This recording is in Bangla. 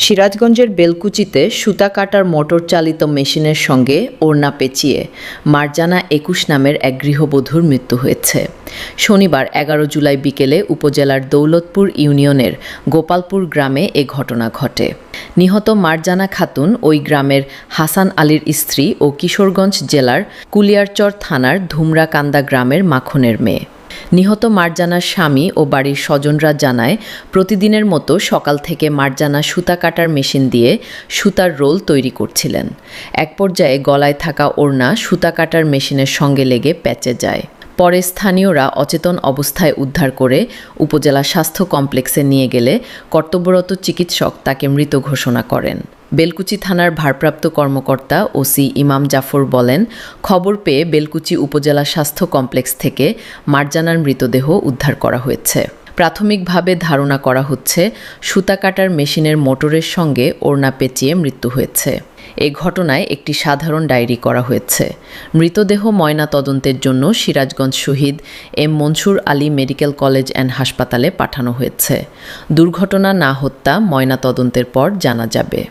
সিরাজগঞ্জের বেলকুচিতে সুতা কাটার মোটর চালিত মেশিনের সঙ্গে ওড়না পেঁচিয়ে মারজানা ২১ নামের এক গৃহবধূর মৃত্যু হয়েছে। শনিবার ১১ জুলাই বিকেলে উপজেলার দৌলতপুর ইউনিয়নের গোপালপুর গ্রামে এ ঘটনা ঘটে। নিহত মারজানা খাতুন ওই গ্রামের হাসান আলীর স্ত্রী ও কিশোরগঞ্জ জেলার কুলিয়ারচর থানার ধুমরাকান্দা গ্রামের মাখনের মেয়ে। নিহত মারজানার স্বামী ও বাড়ির স্বজনরা জানায়, প্রতিদিনের মতো সকাল থেকে মারজানা সুতা কাটার মেশিন দিয়ে সুতার রোল তৈরি করছিলেন। এক পর্যায়ে গলায় থাকা ওড়না সুতা কাটার মেশিনের সঙ্গে লেগে প্যাঁচে যায়। পরে স্থানীয়রা অচেতন অবস্থায় উদ্ধার করে উপজেলা স্বাস্থ্য কমপ্লেক্সে নিয়ে গেলে কর্তব্যরত চিকিৎসক তাকে মৃত ঘোষণা করেন। বেলকুচি থানার ভারপ্রাপ্ত কর্মকর্তা ওসি ইমাম জাফর বলেন, খবর পেয়ে বেলকুচি উপজেলা স্বাস্থ্য কমপ্লেক্স থেকে মারজানার মৃতদেহ উদ্ধার করা হয়েছে। প্রাথমিকভাবে ধারণা করা হচ্ছে সুতা কাটার মেশিনের মোটরের সঙ্গে ওড়না পেঁচিয়ে মৃত্যু হয়েছে। এ ঘটনায় একটি সাধারণ ডায়েরি করা হয়েছে। মৃতদেহ ময়নাতদন্তের জন্য Sirajganj Shaheed M Mansur Ali medical college and হাসপাতালে পাঠানো হয়েছে। দুর্ঘটনা না হত্যা ময়নাতদন্তের পর জানা যাবে।